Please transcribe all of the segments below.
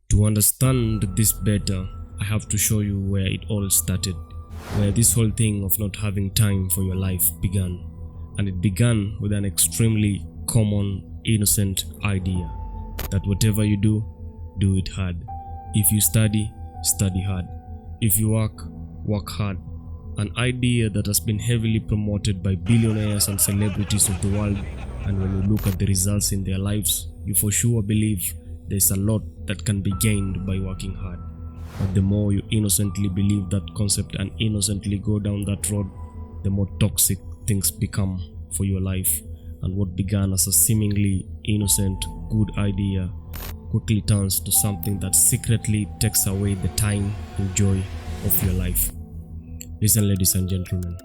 To understand this better, I have to show you where it all started, where this whole thing of not having time for your life began. And it began with an extremely common, innocent idea that whatever you do it hard. If you study hard. If you work hard. An idea that has been heavily promoted by billionaires and celebrities of the world, and when you look at the results in their lives, you for sure believe there's a lot that can be gained by working hard. But the more you innocently believe that concept and innocently go down that road, the more toxic things become for your life, and what began as a seemingly innocent, good idea quickly turns to something that secretly takes away the time and joy of your life. Listen, ladies and gentlemen,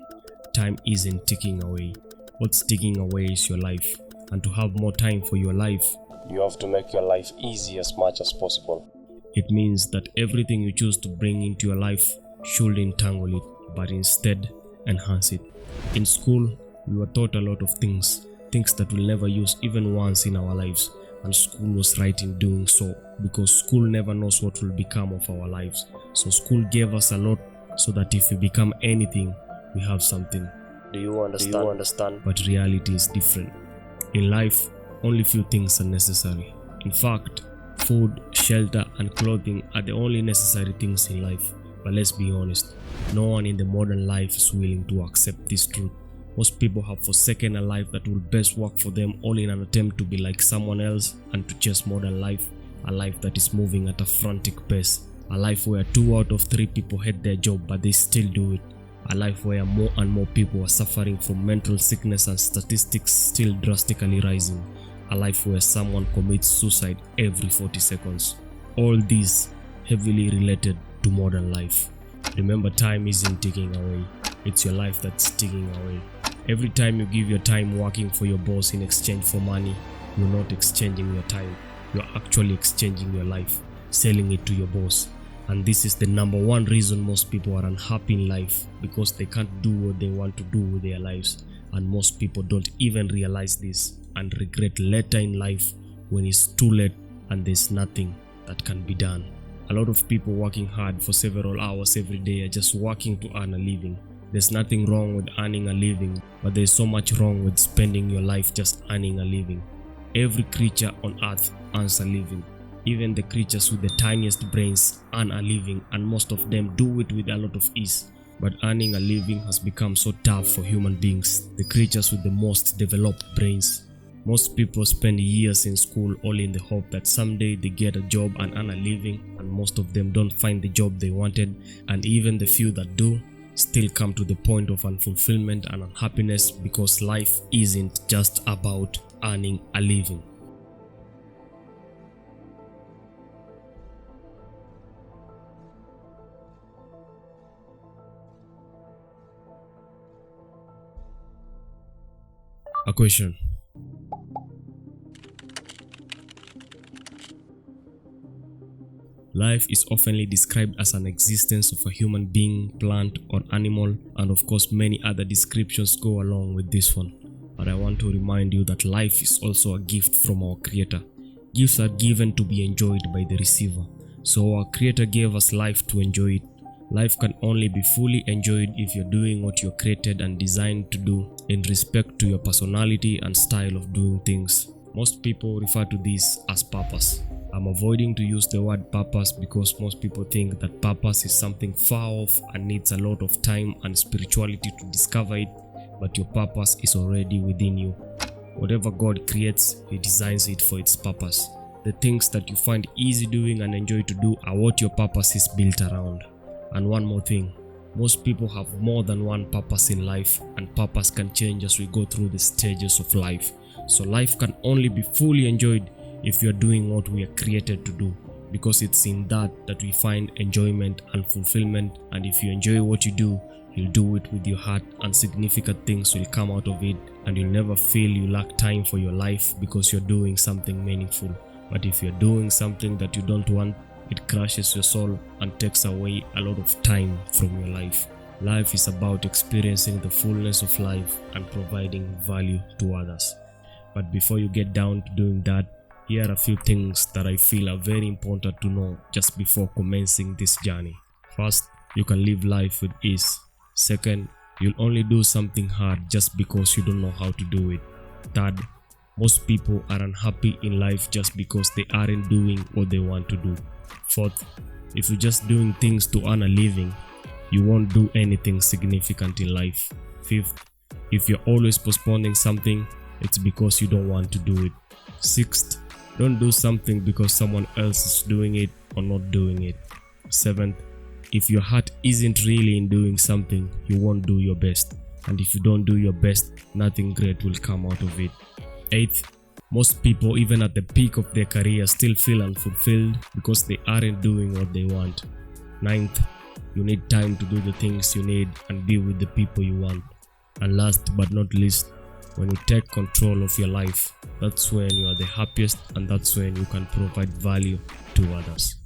time isn't ticking away. What's ticking away is your life, and to have more time for your life, you have to make your life easy as much as possible. It means that everything you choose to bring into your life should entangle it, but instead enhance it. In school, we were taught a lot of things that we'll never use even once in our lives, and school was right in doing so, because school never knows what will become of our lives. So school gave us a lot so that if we become anything, we have something. Do you understand? But reality is different. In life, only few things are necessary. In fact, food, shelter, and clothing are the only necessary things in life. But let's be honest, no one in the modern life is willing to accept this truth. Most people have forsaken a life that will best work for them, all in an attempt to be like someone else and to chase modern life, a life that is moving at a frantic pace, a life where 2 out of 3 people hate their job but they still do it, a life where more and more people are suffering from mental sickness and statistics still drastically rising, a life where someone commits suicide every 40 seconds. All these heavily related to modern life. Remember, time isn't ticking away, it's your life that's ticking away. Every time you give your time working for your boss in exchange for money, you're not exchanging your time, you're actually exchanging your life, selling it to your boss. And this is the number one reason most people are unhappy in life, because they can't do what they want to do with their lives. And most people don't even realize this and regret later in life when it's too late and there's nothing that can be done. A lot of people working hard for several hours every day are just working to earn a living. There's nothing wrong with earning a living, but there's so much wrong with spending your life just earning a living. Every creature on earth earns a living. Even the creatures with the tiniest brains earn a living, and most of them do it with a lot of ease. But earning a living has become so tough for human beings, the creatures with the most developed brains. Most people spend years in school all in the hope that someday they get a job and earn a living, and most of them don't find the job they wanted, and even the few that do still come to the point of unfulfillment and unhappiness, because life isn't just about earning a living. A question. Life is often described as an existence of a human being, plant, or animal, and of course many other descriptions go along with this one. But I want to remind you that life is also a gift from our Creator. Gifts are given to be enjoyed by the receiver. So our Creator gave us life to enjoy it. Life can only be fully enjoyed if you're doing what you're created and designed to do in respect to your personality and style of doing things. Most people refer to this as purpose. I'm avoiding to use the word purpose because most people think that purpose is something far off and needs a lot of time and spirituality to discover it, but your purpose is already within you. Whatever God creates, He designs it for its purpose. The things that you find easy doing and enjoy to do are what your purpose is built around. And one more thing, most people have more than one purpose in life, and purpose can change as we go through the stages of life. So life can only be fully enjoyed if you're doing what we are created to do, because it's in that we find enjoyment and fulfillment. And if you enjoy what you do, you'll do it with your heart, and significant things will come out of it, and you'll never feel you lack time for your life because you're doing something meaningful. But if you're doing something that you don't want, it crushes your soul and takes away a lot of time from your life. Life is about experiencing the fullness of life and providing value to others. But before you get down to doing that, Here are a few things that I feel are very important to know just before commencing this journey. First, you can live life with ease. Second, you'll only do something hard just because you don't know how to do it. Third, most people are unhappy in life just because they aren't doing what they want to do. Fourth, if you're just doing things to earn a living, you won't do anything significant in life. Fifth, if you're always postponing something, it's because you don't want to do it. Sixth, don't do something because someone else is doing it or not doing it. Seventh, if your heart isn't really in doing something, you won't do your best. And if you don't do your best, nothing great will come out of it. Eighth, most people, even at the peak of their career, still feel unfulfilled because they aren't doing what they want. Ninth, you need time to do the things you need and be with the people you want. And last but not least, when you take control of your life, that's when you are the happiest and that's when you can provide value to others.